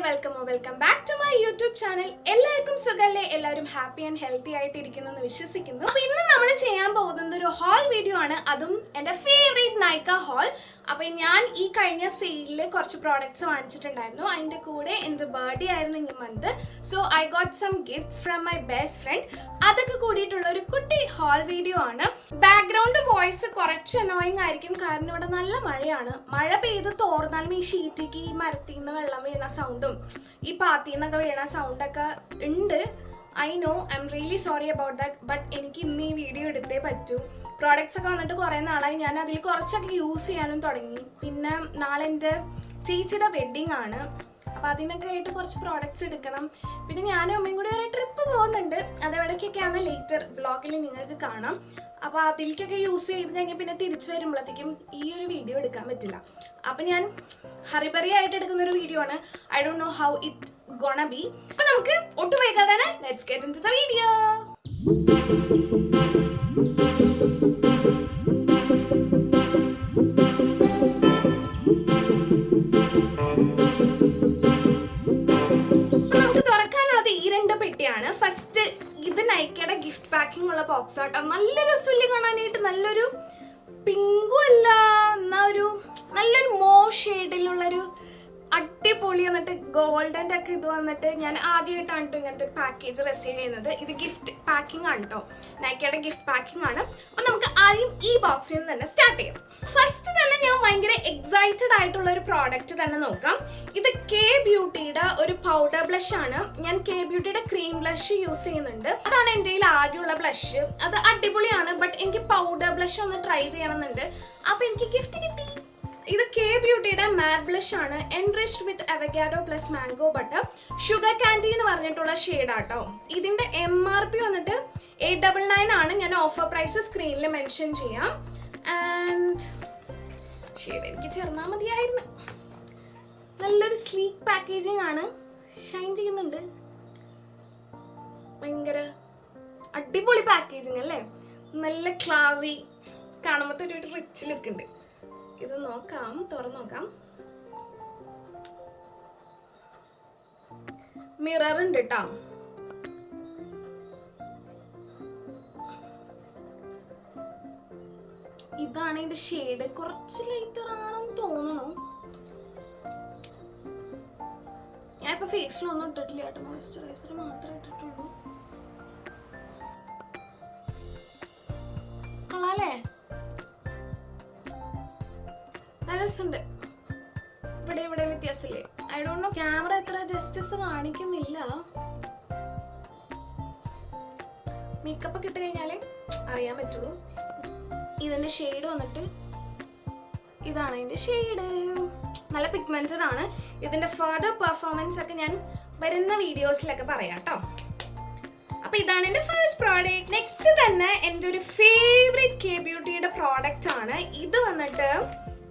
welcome back to my YouTube channel. എല്ലാവർക്കും സുഖല്ലേ? എല്ലാവരും ഹാപ്പി ആൻഡ് ഹെൽത്തി ആയിട്ട് ഇരിക്കുന്നെന്ന് വിശ്വസിക്കുന്നു. അപ്പോൾ ഇന്ന് നമ്മൾ ചെയ്യാൻ പോകുന്നത് ഒരു ഹോൾ വീഡിയോ ആണ്, അതും എൻ്റെ ഫേവറേറ്റ് നൈക്ക ഹോൾ. അപ്പോൾ ഞാൻ ഈ കഴിഞ്ഞ സെയിലിൽ കുറച്ച് പ്രോഡക്റ്റ്സ് വാങ്ങിച്ചിട്ടുണ്ടായിരുന്നു. അതിൻ്റെ കൂടെ എൻ്റെ ബർത്ത്ഡേ ആയിരുന്നു ഈ month. So I got some gifts from my best friend. അതൊക്കെ കൂടിയിട്ടുള്ള ഒരു കുട്ടി ഹോൾ വീഡിയോ ആണ്. ബാക്ക്ഗ്രൗണ്ട് വോയിസ് കുറച്ച് അനോയിങ് ആയിരിക്കും, കാരണം ഇവിടെ നല്ല മഴയാണ്. മഴ പെയ്ത് തോർന്നാലും ഈ ഷീറ്റിക്ക് ഈ മരത്തിൽ നിന്ന് വെള്ളം വീണ സൗണ്ടും ഈ പാത്തിൽ നിന്നൊക്കെ വീണ സൗണ്ടൊക്കെ ഉണ്ട്. I know, I am really sorry about that. But എനിക്ക് ഇന്ന് ഈ വീഡിയോ എടുത്തേ പറ്റൂ. പ്രോഡക്റ്റ്സ് ഒക്കെ വന്നിട്ട് കുറേ നാളായി, ഞാൻ അതിൽ കുറച്ചൊക്കെ യൂസ് ചെയ്യാനും തുടങ്ങി. പിന്നെ നാളെ എൻ്റെ ചേച്ചിയുടെ വെഡ്ഡിങ് ആണ്, അപ്പോൾ അതിനൊക്കെ ആയിട്ട് കുറച്ച് പ്രോഡക്റ്റ്സ് എടുക്കണം. പിന്നെ ഞാനും അമ്മയും കൂടി ഒരു ട്രിപ്പ് പോകുന്നുണ്ട്, അതെവിടേക്കൊക്കെയാണ് ലേറ്റർ വ്ളോഗിൽ നിങ്ങൾക്ക് കാണാം. അപ്പോൾ അതിലേക്കൊക്കെ യൂസ് ചെയ്ത് കഴിഞ്ഞാൽ പിന്നെ തിരിച്ചു വരുമ്പോഴത്തേക്കും ഈ ഒരു വീഡിയോ എടുക്കാൻ പറ്റില്ല. അപ്പം ഞാൻ ഹറിബറി ആയിട്ട് എടുക്കുന്ന ഒരു വീഡിയോ ആണ്. I don't know how it gonna B. അപ്പം നമുക്ക് ഒട്ടും വൈകാതെ let's get into the video. First ഇത് നൈക്കയുടെ ഗിഫ്റ്റ് പാക്കിംഗ് ഉള്ള ബോക്സ് ആട്ടോ. നല്ലൊരു രസമില്ല കാണാനായിട്ട്, നല്ലൊരു പിങ്കും അല്ല എന്നാ ഒരു നല്ലൊരു ഷെയ്ഡിലുള്ളൊരു അടിപൊളി വന്നിട്ട് ഗോൾഡൻ്റെ ഒക്കെ ഇത് വന്നിട്ട് ഞാൻ ആദ്യമായിട്ടാണ് കേട്ടോ ഇങ്ങനത്തെ ഒരു പാക്കേജ് റിസീവ് ചെയ്യുന്നത്. ഇത് ഗിഫ്റ്റ് പാക്കിംഗ് ആണ് കേട്ടോ, നൈക്കയുടെ ഗിഫ്റ്റ് പാക്കിംഗ് ആണ്. അപ്പം നമുക്ക് ആദ്യം ഈ ബോക്സിൽ നിന്ന് തന്നെ സ്റ്റാർട്ട് ചെയ്യാം. ഫസ്റ്റ് തന്നെ ഞാൻ ഭയങ്കര എക്സൈറ്റഡ് ആയിട്ടുള്ള ഒരു പ്രോഡക്റ്റ് തന്നെ നോക്കാം. ഇത് കെ ബ്യൂട്ടിയുടെ ഒരു പൗഡർ ബ്ലഷ് ആണ്. ഞാൻ കെ ബ്യൂട്ടിയുടെ ക്രീം ബ്ലഷ് യൂസ് ചെയ്യുന്നുണ്ട്. അതാണ് എൻ്റെ കയ്യിൽ ആകെയുള്ള ബ്ലഷ്. അത് അടിപൊളിയാണ്, ബട്ട് എനിക്ക് പൗഡർ ബ്ലഷ് ഒന്ന് ട്രൈ ചെയ്യണമെന്നുണ്ട്. അപ്പോൾ എനിക്ക് ഗിഫ്റ്റ് കിട്ടി. ഇത് കെ ബ്യൂട്ടിയുടെ മാറ്റ് ബ്ലഷ് ആണ്, enriched with avocado plus mango butter, sugar candy എന്ന് പറഞ്ഞിട്ടുള്ള ഷെയ്ഡാട്ടോ. ഇതിൻ്റെ MRP വന്നിട്ട് 899 ആണ്. ഞാൻ ഓഫർ പ്രൈസ് സ്ക്രീനിൽ മെൻഷൻ ചെയ്യാം. ആൻഡ് ഷെയ്ഡ് എനിക്ക് ചേർന്നാൽ മതിയായിരുന്നു. നല്ലൊരു സ്ലീക്ക് പാക്കേജിങ് ആണ്, ഷൈൻ ചെയ്യുന്നുണ്ട്. ഭയങ്കര അടിപൊളി പാക്കേജിങ് അല്ലേ, നല്ല ക്ലാസി, കാണുമ്പോൾ ഒരു റിച്ച് ലുക്ക് ഉണ്ട്. ഇത് നോക്കാം, തുറന്നു നോക്കാം. മിറർ ഉണ്ട് കേട്ടോ. ഇതാണ് ഇതിന്റെ ഷെയ്ഡ്. കുറച്ച് ലൈറ്റർ ആണെന്ന് തോന്നണു. ഞാൻ ഇപ്പൊ ഫേസിലൊന്നും ഇട്ടിട്ടില്ല കേട്ടോ, മോയ്സ്ചറൈസർ മാത്രമേ ഇട്ടിട്ടുള്ളൂ. കൊള്ളാല്ലേ? രസമുണ്ട്. ഇവിടെ വ്യത്യാസമില്ലേ? ഐ ഡോണ്ട് നോ, ക്യാമറ എത്ര ജസ്റ്റസ് കാണിക്കുന്നില്ല. മേക്കപ്പ് ഒക്കെ ഇട്ട് കഴിഞ്ഞാലേ അറിയാൻ പറ്റുള്ളൂ. ഇതിന്റെ ഷെയ്ഡ് വന്നിട്ട് ഇതാണ് ഇതിന്റെ ഷെയ്ഡ്. നല്ല പിഗ്മെന്റഡ് ആണ്. ഇതിന്റെ ഫർദർ പെർഫോമൻസ് ഒക്കെ ഞാൻ വരുന്ന വീഡിയോസിലൊക്കെ പറയാം കേട്ടോ. അപ്പൊ ഇതാണ് എന്റെ ഫസ്റ്റ് പ്രോഡക്റ്റ്. നെക്സ്റ്റ് തന്നെ എൻ്റെ ഒരു ഫേവറേറ്റ് കെ ബ്യൂട്ടിയുടെ പ്രോഡക്റ്റ് ആണ്. ഇത് വന്നിട്ട്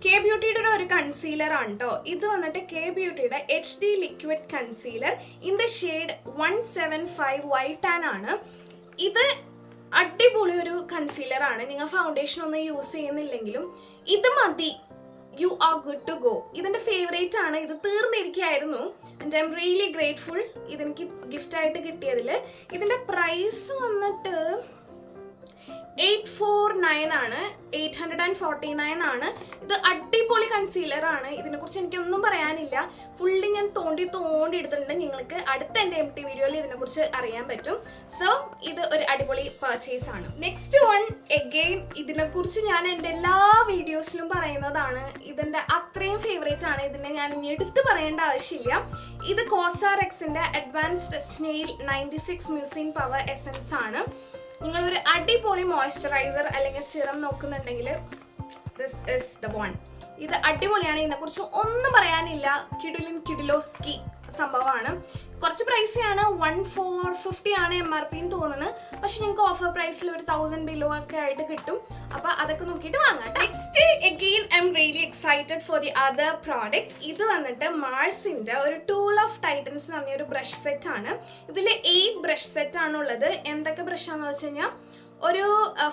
കെ ബ്യൂട്ടിയുടെ ഒരു കൺസീലർ ആണ് കേട്ടോ. ഇത് വന്നിട്ട് കെ ബ്യൂട്ടിയുടെ HD liquid concealer in the shade 175 white tan ആണ്. ഇത് അടിപൊളി ഒരു കൺസീലർ ആണ്. നിങ്ങൾ ഫൗണ്ടേഷൻ ഒന്നും യൂസ് ചെയ്യുന്നില്ലെങ്കിലും ഇത് മതി, you are good to go. ഇതെന്റെ ഫേവറേറ്റ് ആണ്. ഇത് തീർന്നിരിക്കുകയായിരുന്നു. And I'm really grateful ഇതെനിക്ക് ഗിഫ്റ്റ് ആയിട്ട് കിട്ടിയതിൽ. ഇതിന്റെ പ്രൈസ് വന്നിട്ട് 849 ആണ്, 849 ആണ്. ഇത് അടിപൊളി കൺസീലർ ആണ്. ഇതിനെക്കുറിച്ച് എനിക്കൊന്നും പറയാനില്ല. ഫുള്ളി ഞാൻ തോണ്ടി എടുത്തിട്ടുണ്ട്. നിങ്ങൾക്ക് അടുത്ത എൻ്റെ MT വീഡിയോയിൽ ഇതിനെക്കുറിച്ച് അറിയാൻ പറ്റും. സോ ഇത് ഒരു അടിപൊളി പർച്ചേസ് ആണ്. നെക്സ്റ്റ് വൺ എഗെയിൻ, ഇതിനെക്കുറിച്ച് ഞാൻ എൻ്റെ എല്ലാ വീഡിയോസിലും പറയുന്നതാണ്. ഇതിൻ്റെ അത്രയും ഫേവറേറ്റ് ആണ്. ഇതിനെ ഞാൻ ഇനി എടുത്ത് പറയേണ്ട ആവശ്യമില്ല. ഇത് കോസാറെക്സിൻ്റെ advanced snail 96 mucin power essence ആണ്. നിങ്ങളൊരു അടിപൊളി മോയ്സ്ചറൈസർ അല്ലെങ്കിൽ സിറം നോക്കുന്നുണ്ടെങ്കിൽ ദിസ് ഇസ് ദ വൺ. ഇത് അടിപൊളിയാണ്. ഇതിനെക്കുറിച്ച് ഒന്നും പറയാനില്ല. കിഡിലോസ്കി സംഭവമാണ്. കുറച്ച് പ്രൈസിയാണ്, 1450 ആണ് MRP എന്ന് തോന്നുന്നത്. പക്ഷെ നിങ്ങൾക്ക് ഓഫർ പ്രൈസിൽ ഒരു 1000 ബിലോ ഒക്കെ ആയിട്ട് കിട്ടും. അപ്പോൾ അതൊക്കെ നോക്കിയിട്ട് വാങ്ങാം. Next again I am really excited for the other product. ഇത് വന്നിട്ട് മാർസിൻ്റെ ഒരു ടൂൾ ഓഫ് ടൈറ്റൻസ് എന്ന് പറഞ്ഞ ഒരു ബ്രഷ് സെറ്റ് ആണ്. ഇതിൽ 8 ബ്രഷ് സെറ്റ് ആണുള്ളത്. എന്തൊക്കെ ബ്രഷാണെന്ന് വെച്ച് കഴിഞ്ഞാൽ ഒരു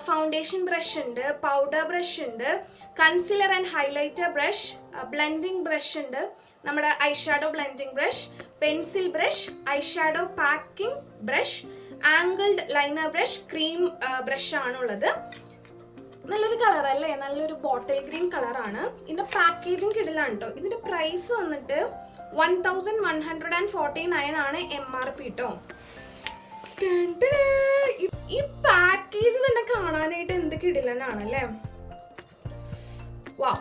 ഫൗണ്ടേഷൻ ബ്രഷ് ഉണ്ട്, പൗഡർ ബ്രഷ് ഉണ്ട്, concealer and highlighter brush, blending brush ഉണ്ട്, നമ്മുടെ eyeshadow blending brush, pencil brush, eyeshadow packing brush, angled liner brush, cream brush ആണുള്ളത്. നല്ലൊരു കളർ അല്ലേ, നല്ലൊരു ബോട്ടിൽ ഗ്രീൻ കളറാണ്. ഇതിന്റെ പാക്കേജിങ് കിടലാണ് കേട്ടോ. ഇതിന്റെ പ്രൈസ് വന്നിട്ട് 1149 ആണ് MRP കേട്ടോ. ഈ പാക്കേജ് തന്നെ കാണാനായിട്ട് എന്ത് കിടിലനാണല്ലേ. വാ,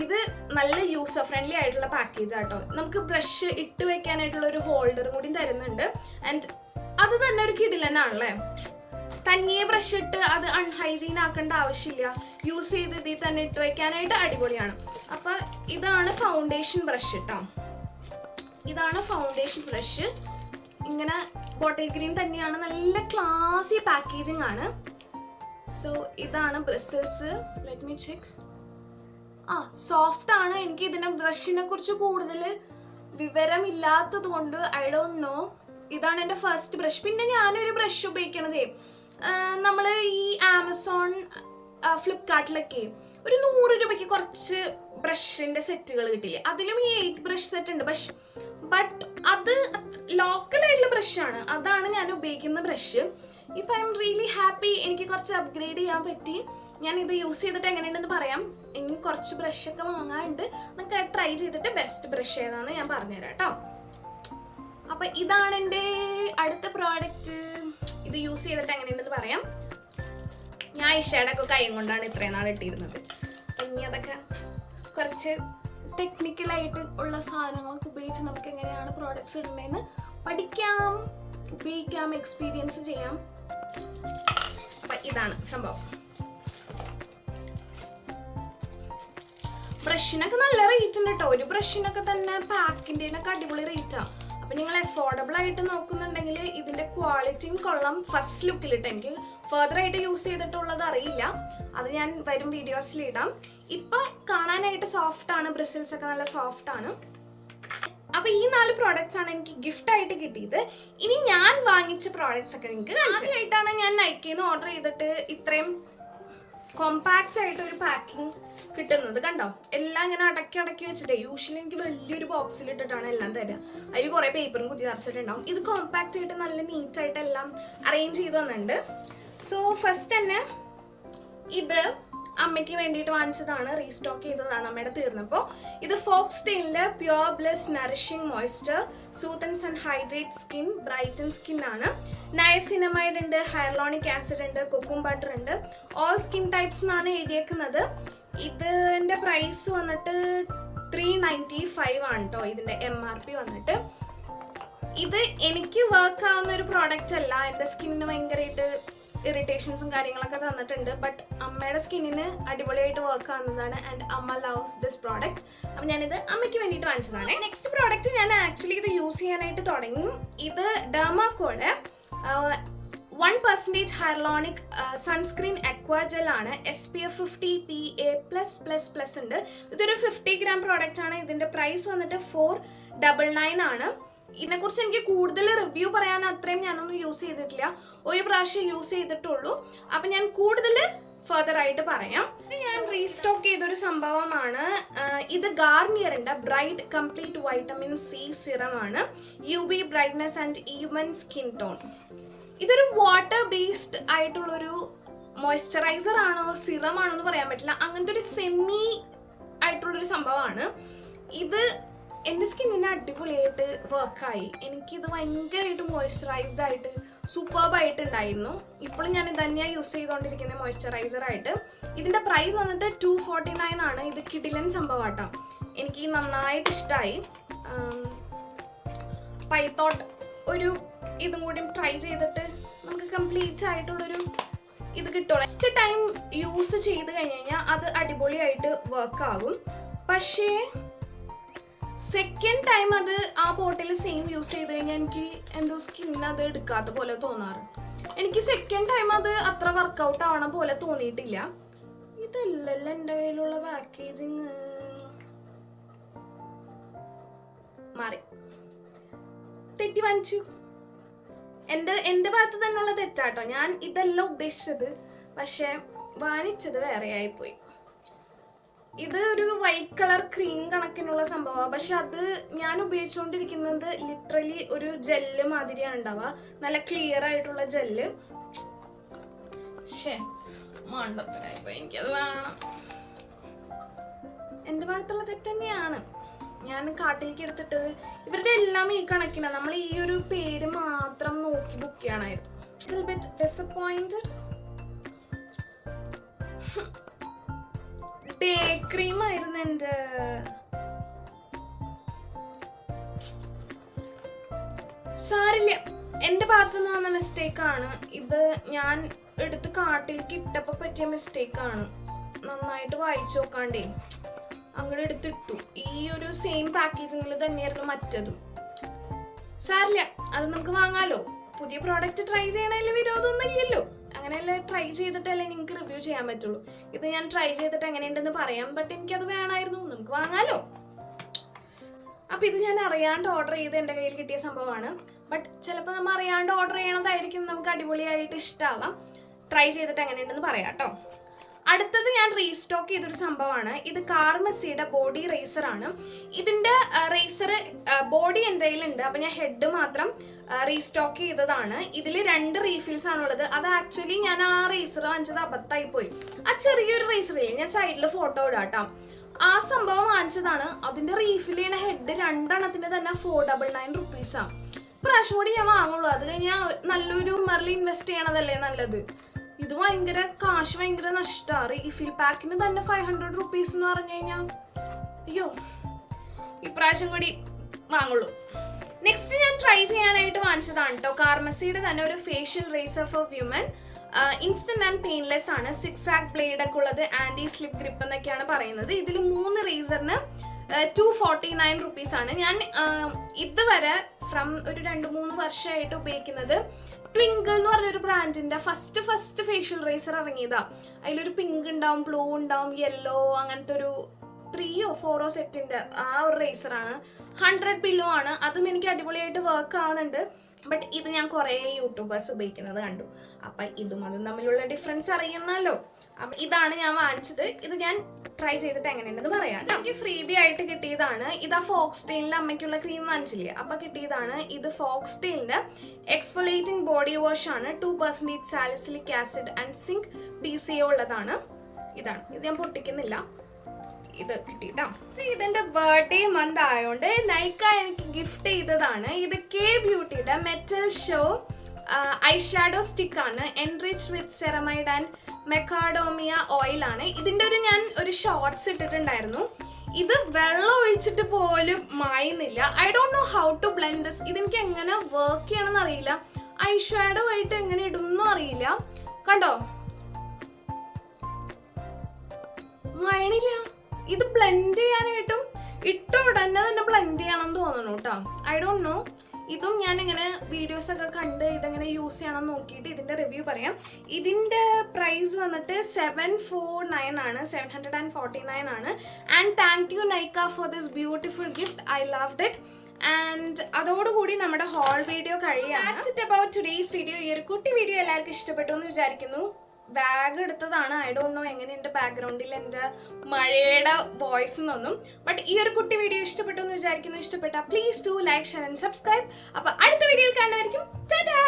ഇത് നല്ല യൂസർ ഫ്രണ്ട്ലി ആയിട്ടുള്ള പാക്കേജ് ആട്ടോ. നമുക്ക് ബ്രഷ് ഇട്ട് വെക്കാനായിട്ടുള്ള ഒരു ഹോൾഡർ കൂടി തരുന്നുണ്ട്. ആൻഡ് അത് തന്നെ ഒരു കിടിലനാണല്ലേ. തനിയെ ബ്രഷ് ഇട്ട് അത് അൺഹൈജീൻ ആക്കേണ്ട ആവശ്യമില്ല. യൂസ് ചെയ്ത് ഇതിൽ തന്നെ ഇട്ട് വെക്കാനായിട്ട് അടിപൊളിയാണ്. അപ്പൊ ഇതാണ് ഫൗണ്ടേഷൻ ബ്രഷ് കേട്ടോ. ഇതാണ് ഫൗണ്ടേഷൻ ബ്രഷ്. ഇങ്ങനെ ബോട്ടിൽ ഗ്രീൻ തന്നെയാണ്, നല്ല ക്ലാസി പാക്കേജിങ് ആണ്. സോ ഇതാണ് bristles. Let me check. Soft ആണ്. എനിക്ക് ഇതിന്റെ ബ്രഷിനെ കുറിച്ച് കൂടുതൽ വിവരമില്ലാത്തത് കൊണ്ട് ഐ ഡോണ്ട് നോ. ഇതാണ് എൻ്റെ ഫസ്റ്റ് ബ്രഷ്. പിന്നെ ഞാനൊരു ബ്രഷ് ഉപയോഗിക്കണതേ, നമ്മൾ ഈ ആമസോൺ ഫ്ലിപ്കാർട്ടിലൊക്കെ ഒരു 100 രൂപയ്ക്ക് കുറച്ച് ബ്രഷിന്റെ സെറ്റുകൾ കിട്ടില്ലേ, അതിലും ഈ 8 ബ്രഷ് സെറ്റ് ഉണ്ട്. ബട്ട് അത് ലോക്കലായിട്ടുള്ള ബ്രഷാണ്, അതാണ് ഞാൻ ഉപയോഗിക്കുന്ന ബ്രഷ്. ഇപ്പം ഐ എം റിയലി ഹാപ്പി. എനിക്ക് കുറച്ച് അപ്ഗ്രേഡ് ചെയ്യാൻ പറ്റി. ഞാൻ ഇത് യൂസ് ചെയ്തിട്ട് എങ്ങനെയുണ്ടെന്ന് പറയാം. ഇനി കുറച്ച് ബ്രഷൊക്കെ വാങ്ങാനുണ്ട്. നമുക്ക് ട്രൈ ചെയ്തിട്ട് ബെസ്റ്റ് ബ്രഷ് ഏതാണെന്ന് ഞാൻ പറഞ്ഞുതരാം കേട്ടോ. അപ്പൊ ഇതാണ് എൻ്റെ അടുത്ത പ്രോഡക്റ്റ്. ഇത് യൂസ് ചെയ്തിട്ട് എങ്ങനെയുണ്ടെന്ന് പറയാം. ഞാൻ ഐഷാഡൊക്കെ കൈ കൊണ്ടാണ് ഇത്രയും നാൾ ഇട്ടിരുന്നത്. ഇനി അതൊക്കെ കുറച്ച് ടെക്നിക്കലായിട്ട് ഉള്ള സാധനങ്ങളൊക്കെ ഉപയോഗിച്ച് നമുക്ക് എങ്ങനെയാണ് പ്രോഡക്ട്സ് ഇടുന്നതെന്ന് പഠിക്കാം, ഉപയോഗിക്കാം, എക്സ്പീരിയൻസ് ചെയ്യാം. അപ്പൊ ഇതാണ് സംഭവം. ബ്രഷിനൊക്കെ നല്ല റേറ്റ് ഉണ്ട് കേട്ടോ. ഒരു ബ്രഷിനൊക്കെ തന്നെ പാക്കിൻ്റെനൊക്കെ അടിപൊളി റേറ്റാണ്. അപ്പം നിങ്ങൾ അഫോർഡബിൾ ആയിട്ട് നോക്കുന്നുണ്ടെങ്കിൽ ഇതിൻ്റെ ക്വാളിറ്റിയും കൊള്ളാം. ഫസ്റ്റ് ലുക്കിലിട്ട് എനിക്ക് ഫർദർ ആയിട്ട് യൂസ് ചെയ്തിട്ടുള്ളത് അറിയില്ല, അത് ഞാൻ വരും വീഡിയോസിൽ ഇടാം. ഇപ്പം കാണാനായിട്ട് സോഫ്റ്റ് ആണ്, ബ്രിസിൽസ് ഒക്കെ നല്ല സോഫ്റ്റ് ആണ്. അപ്പം ഈ 4 പ്രോഡക്റ്റ്സ് ആണ് എനിക്ക് ഗിഫ്റ്റ് ആയിട്ട് കിട്ടിയത്. ഇനി ഞാൻ വാങ്ങിച്ച പ്രോഡക്ട്സ് ഒക്കെ നിങ്ങൾക്ക് ആദ്യമായിട്ടാണ് ഞാൻ നൈക്കയിൽ നിന്ന് ഓർഡർ ചെയ്തിട്ട് ഇത്രയും കോമ്പാക്റ്റ് ആയിട്ട് ഒരു പാക്കിംഗ് കിട്ടുന്നത്. കണ്ടോ, എല്ലാം ഇങ്ങനെ അടക്കി വെച്ചിട്ടേ. യൂഷ്വലി എനിക്ക് വലിയൊരു ബോക്സിൽ ഇട്ടിട്ടാണ് എല്ലാം തരിക. അതിൽ കുറേ പേപ്പറും കുത്തി നിറച്ചിട്ടുണ്ടാവും. ഇത് കോമ്പാക്റ്റ് ആയിട്ട് നല്ല നീറ്റായിട്ട് എല്ലാം അറേഞ്ച് ചെയ്ത് വന്നിട്ടുണ്ട്. സോ ഫസ്റ്റ് തന്നെ ഇത് അമ്മയ്ക്ക് വേണ്ടിയിട്ട് വാങ്ങിച്ചതാണ്, റീസ്റ്റോക്ക് ചെയ്തതാണ് അമ്മയുടെ തീർന്നപ്പോൾ. ഇത് ഫോക്സ് ടെയിലിൻ്റെ pure bliss nourishing moisture soothes and hydrate skin brighten skin ആണ്. നയസിനമൈഡ് ഉണ്ട്, ഹൈറലോണിക് ആസിഡ് ഉണ്ട്, കൊക്കും ബട്ടർ ഉണ്ട്. ഓൾ സ്കിൻ ടൈപ്സ് എന്നാണ് എഴുതിയേക്കുന്നത്. ഇതിൻ്റെ പ്രൈസ് വന്നിട്ട് 395 ആണ് കേട്ടോ. ഇതിൻ്റെ MRP വന്നിട്ട്. ഇത് എനിക്ക് വർക്ക് ആവുന്ന ഒരു പ്രോഡക്റ്റ് അല്ല. എൻ്റെ സ്കിന്നിന് ഭയങ്കരമായിട്ട് ഇറിറ്റേഷൻസും കാര്യങ്ങളൊക്കെ തന്നിട്ടുണ്ട്. ബട്ട് അമ്മയുടെ സ്കിന്നിന് അടിപൊളിയായിട്ട് വർക്ക് ആവുന്നതാണ്. ആൻഡ് അമ്മ ലവ്സ് ദിസ് പ്രോഡക്റ്റ്. അപ്പം ഞാനിത് അമ്മയ്ക്ക് വേണ്ടിയിട്ട് വാങ്ങിച്ചതാണ്. നെക്സ്റ്റ് പ്രോഡക്റ്റ് ഞാൻ ആക്ച്വലി ഇത് യൂസ് ചെയ്യാനായിട്ട് തുടങ്ങി. ഇത് ഡെർമാക്കോയുടെ 1% ഹൈറലോണിക് സൺസ്ക്രീൻ അക്വാജൽ ആണ്. SPF 50 PA+++ ഉണ്ട്. ഇതൊരു 50 ഗ്രാം പ്രോഡക്റ്റ് ആണ്. ഇതിൻ്റെ പ്രൈസ് വന്നിട്ട് 499 ആണ്. ഇതിനെക്കുറിച്ച് എനിക്ക് കൂടുതൽ റിവ്യൂ പറയാൻ അത്രയും ഞാനൊന്നും യൂസ് ചെയ്തിട്ടില്ല, ഒരു പ്രാവശ്യം യൂസ് ചെയ്തിട്ടുള്ളൂ. അപ്പം ഞാൻ കൂടുതൽ ഫർദർ ആയിട്ട് പറയാം. ഇത് ഞാൻ റീസ്റ്റോക്ക് ചെയ്തൊരു സംഭവമാണ്. ഇത് ഗാർണിയറിൻ്റെ ബ്രൈറ്റ് കംപ്ലീറ്റ് വൈറ്റമിൻ C സിറമാണ്. UV brightness and even skin tone. ഇതൊരു വാട്ടർ ബേസ്ഡ് ആയിട്ടുള്ളൊരു മോയ്സ്ചറൈസർ ആണോ സിറം ആണോ എന്ന് പറയാൻ പറ്റില്ല. അങ്ങനത്തെ ഒരു സെമി ആയിട്ടുള്ളൊരു സംഭവമാണ് ഇത്. എൻ്റെ സ്കിന്നിന് അടിപൊളിയായിട്ട് വർക്കായി. എനിക്കിത് ഭയങ്കരമായിട്ട് മോയ്സ്ചറൈസ്ഡ് ആയിട്ട് സൂപ്പർബായിട്ടുണ്ടായിരുന്നു. ഇപ്പോഴും ഞാൻ ഇത് തന്നെയാണ് യൂസ് ചെയ്തുകൊണ്ടിരിക്കുന്ന മോയ്സ്ചറൈസറായിട്ട്. ഇതിൻ്റെ പ്രൈസ് വന്നിട്ട് 249 ആണ്. ഇത് കിടിലൻ സംഭവമാട്ടോ, എനിക്ക് നന്നായിട്ട് ഇഷ്ടമായി. പൈത്തോട്ട് ഒരു ഇതും കൂടി ട്രൈ ചെയ്തിട്ട് നമുക്ക് കംപ്ലീറ്റ് ആയിട്ടുള്ളൊരു ഇത് കിട്ടുള്ളൂ. ഫസ്റ്റ് ടൈം യൂസ് ചെയ്ത് കഴിഞ്ഞ് കഴിഞ്ഞാൽ അത് അടിപൊളിയായിട്ട് വർക്കാകും. പക്ഷേ സെക്കൻഡ് ടൈം അത് ആ ബോട്ടിൽ സെയിം യൂസ് ചെയ്ത് കഴിഞ്ഞാൽ എനിക്ക് എന്തോ സ്കിന്നിന് അത് എടുക്കാത്ത പോലെ തോന്നാറ്. എനിക്ക് സെക്കൻഡ് ടൈം അത് അത്ര വർക്കൗട്ട് ആവണ പോലെ തോന്നിയിട്ടില്ല. ഇതല്ലല്ലോ എൻ്റെ കയ്യിലുള്ള പാക്കേജിങ്. മാറി, തെറ്റി വാങ്ങിച്ചു. എൻ്റെ ഭാഗത്ത് തന്നെയുള്ള തെറ്റാട്ടോ. ഞാൻ ഇതല്ല ഉദ്ദേശിച്ചത്, പക്ഷെ വാങ്ങിച്ചത് വേറെ ആയിപ്പോയി. ഇത് ഒരു വൈറ്റ് കളർ ക്രീം കണക്കിനുള്ള സംഭവമാണ്, പക്ഷെ അത് ഞാൻ ഉപയോഗിച്ചുകൊണ്ടിരിക്കുന്നത് ലിറ്ററലി ഒരു ജെല്ല് മാതിരിയാണ് ഉണ്ടാവുക, നല്ല ക്ലിയർ ആയിട്ടുള്ള ജെല്ല്. മണ്ടത്തിനായിപ്പോ എനിക്കത് വേണം. എൻ്റെ ഭാഗത്തുള്ള തെറ്റ് തന്നെയാണ്. ഞാൻ കാട്ടിലേക്ക് എടുത്തിട്ടത് ഇവരുടെ എല്ലാം ഈ കണക്കിനാണ്. നമ്മൾ ഈ ഒരു പേര് മാത്രം നോക്കി ബുക്ക് ചെയ്യണമായിരുന്നു. ഡിസപ്പോയിന്റഡ്. ഡേ ക്രീം ആയിരുന്നു എൻ്റെ. സാരില്ല, എൻ്റെ ഭാഗത്തുനിന്ന് വന്ന മിസ്റ്റേക്കാണ് ഇത്. ഞാൻ എടുത്ത് കാട്ടിലേക്ക് ഇട്ടപ്പോൾ പറ്റിയ മിസ്റ്റേക്കാണ്. നന്നായിട്ട് വായിച്ചു നോക്കാണ്ടേ അങ്ങോട്ട് എടുത്തിട്ടു. ഈ ഒരു സെയിം പാക്കേജിങ്ങിൽ തന്നെയായിരുന്നു മറ്റതും. സാരില്ല, അത് നമുക്ക് വാങ്ങാലോ. പുതിയ പ്രോഡക്റ്റ് ട്രൈ ചെയ്യണതിൽ വിരോധമൊന്നും ഇല്ലല്ലോ. അങ്ങനെയല്ല, ട്രൈ ചെയ്തിട്ടല്ലേ നിങ്ങൾക്ക് റിവ്യൂ ചെയ്യാൻ പറ്റുള്ളൂ. ഇത് ഞാൻ ട്രൈ ചെയ്തിട്ട് എങ്ങനെയുണ്ടെന്ന് പറയാം, ബട്ട് എനിക്കത് വേണമായിരുന്നു. നമുക്ക് വാങ്ങാലോ. അപ്പം ഇത് ഞാൻ അറിയാണ്ട് ഓർഡർ ചെയ്ത് എൻ്റെ കയ്യിൽ കിട്ടിയ സംഭവമാണ്. ബട്ട് ചിലപ്പോൾ നമ്മൾ അറിയാണ്ട് ഓർഡർ ചെയ്യണതായിരിക്കും നമുക്ക് അടിപൊളിയായിട്ട് ഇഷ്ടമാവാം. ട്രൈ ചെയ്തിട്ട് എങ്ങനെയുണ്ടെന്ന് പറയാം കേട്ടോ. അടുത്തത് ഞാൻ റീസ്റ്റോക്ക് ചെയ്തൊരു സംഭവമാണ്. ഇത് കാർമസിയുടെ ബോഡി റേസർ ആണ്. ഇതിൻ്റെ റേസർ ബോഡി എൻ്റെ കയ്യിലുണ്ട്, അപ്പം ഞാൻ ഹെഡ് മാത്രം റീസ്റ്റോക്ക് ചെയ്തതാണ്. ഇതിൽ 2 റീഫിൽസ് ആണുള്ളത്. അത് ആക്ച്വലി ഞാൻ ആ റേസർ വാങ്ങിച്ചത് അബദ്ധമായി പോയി. ആ ചെറിയൊരു റേസറില്ലേ, ഞാൻ സൈഡിൽ ഫോട്ടോ ഇടാം കേട്ടോ. ആ സംഭവം വാങ്ങിച്ചതാണ്. അതിൻ്റെ റീഫിൽ ചെയ്യണ ഹെഡ് 2 എണ്ണത്തിന് തന്നെ 499 റുപ്പീസാണ്. പ്രാവശ്യം കൂടി ഞാൻ വാങ്ങുള്ളൂ. അത് കഴിഞ്ഞാൽ നല്ലൊരു മെറിൽ ഇൻവെസ്റ്റ് ചെയ്യണതല്ലേ നല്ലത്. ഇത് ഭയങ്കര നഷ്ടമാണ്. റീഫിൽ പാക്കിന് തന്നെ 500 റുപ്പീസ് എന്ന് പറഞ്ഞു കഴിഞ്ഞാൽ അയ്യോ, ഇപ്രാവശ്യം കൂടി വാങ്ങുള്ളൂ. നെക്സ്റ്റ് ഞാൻ ട്രൈ ചെയ്യാനായിട്ട് വാങ്ങിച്ചതാണ് കേട്ടോ. കാർമസിയുടെ തന്നെ ഒരു facial razor for women. Instant and painless ആണ്. 6 ആക് ബ്ലേഡ് ഒക്കെ ഉള്ളത്. ആന്റി സ്ലിപ്പ് ഗ്രിപ്പ് എന്നൊക്കെയാണ് പറയുന്നത്. ഇതിൽ 3 റേസറിന് 249 റുപ്പീസ് ആണ്. ഞാൻ ഇതുവരെ ഒരു 2-3 വർഷമായിട്ട് ഉപയോഗിക്കുന്നത് ട്വിങ്കിൾ എന്ന് പറഞ്ഞൊരു ബ്രാൻഡിന്റെ ഫസ്റ്റ് ഫേഷ്യൽ റേസർ ഇറങ്ങിയതാ. അതിലൊരു പിങ്ക് ഉണ്ടാവും, ബ്ലൂ ഉണ്ടാവും, യെല്ലോ, അങ്ങനത്തെ ഒരു 3 or 4 സെറ്റിന്റെ ആ ഒരു റേസറാണ്. 100 ബില്ലോ ആണ്. അതും എനിക്ക് അടിപൊളിയായിട്ട് വർക്ക് ആവുന്നുണ്ട്. ബട്ട് ഇത് ഞാൻ കുറേ യൂട്യൂബേഴ്സ് ഉപയോഗിക്കുന്നത് കണ്ടു. അപ്പം അതും തമ്മിലുള്ള ഡിഫറൻസ് അറിയുന്നല്ലോ. അപ്പം ഇതാണ് ഞാൻ വാങ്ങിച്ചത്. ഇത് ഞാൻ ട്രൈ ചെയ്തിട്ട് എങ്ങനെയുണ്ടെന്ന് പറയാം. എനിക്ക് ഫ്രീബി ആയിട്ട് കിട്ടിയതാണ്. ഇതാ ഫോക്സ്ടെയിലിന്റെ അമ്മയ്ക്കുള്ള ക്രീം വാങ്ങിച്ചില്ലേ, അപ്പൊ കിട്ടിയതാണ്. ഇത് ഫോക്സ്ടെയിലിന്റെ എക്സ്ഫോളിയേറ്റിംഗ് ബോഡി വാഷ് ആണ്. 2% salicylic acid and zinc BCA ഉള്ളതാണ്. ഇതാണ്. ഇത് ഞാൻ പൊട്ടിക്കുന്നില്ല. ഇത് കിട്ടിട്ടോ. ഇതെന്റെ ബർത്ത്ഡേ മന്ത് ആയതുകൊണ്ട് നൈക്ക എനിക്ക് ഗിഫ്റ്റ് ചെയ്തതാണ്. ഇത് കെ ബ്യൂട്ടിയുടെ മെറ്റൽ ഷോ ഐഷാഡോ സ്റ്റിക്ക് ആണ്. Enrich with ceramide and macadamia oil ആണ്. ഇതിന്റെ ഞാൻ ഒരു ഷോർട്സ് ഇട്ടിട്ടുണ്ടായിരുന്നു. ഇത് വെള്ളം ഒഴിച്ചിട്ട് പോലും മായുന്നില്ല. I don't know how to blend this. ഇതെനിക്ക് എങ്ങനെ വർക്ക് ചെയ്യണമെന്ന് അറിയില്ല. ഐഷാഡോ ആയിട്ട് എങ്ങനെ ഇടുമെന്നും അറിയില്ല. കണ്ടോ, മയണില്ല. ഇത് ബ്ലെൻഡ് ചെയ്യാനായിട്ടും ഇട്ട ഉടനെ തന്നെ ബ്ലെൻഡ് ചെയ്യണം തോന്നുന്നു കേട്ടോ. I don't no. ഇതും ഞാൻ ഇങ്ങനെ വീഡിയോസ് ഒക്കെ കണ്ട് ഇതെങ്ങനെ യൂസ് ചെയ്യണം നോക്കിയിട്ട് ഇതിന്റെ റിവ്യൂ പറയാം. ഇതിന്റെ പ്രൈസ് വന്നിട്ട് 749 ആണ്, 749 ആണ്. And thank you Nykaa for this beautiful gift. I loved it. And അതോടുകൂടി നമ്മുടെ ഹോൾ വീഡിയോ കഴിയാണ്. That's it about today's video. ഈ ഒരു കുട്ടി വീഡിയോ എല്ലാവർക്കും ഇഷ്ടപ്പെട്ടു എന്ന് വിചാരിക്കുന്നു. ബാഗ് എടുത്തതാണ്. ഐ ഡോണ്ട് നോ എങ്ങനെയുണ്ട് ബാക്ക്ഗ്രൗണ്ടിൽ എൻ്റെ മഴയുടെ വോയിസ് എന്നൊന്നും. ബട്ട് ഈ ഒരു കുട്ടി വീഡിയോ ഇഷ്ടപ്പെട്ടു എന്ന് വിചാരിക്കുന്നു. ഇഷ്ടപ്പെട്ട please do like, share and subscribe. അപ്പോൾ അടുത്ത വീഡിയോയിൽ കാണുന്നതായിരിക്കും. ടാറ്റാ.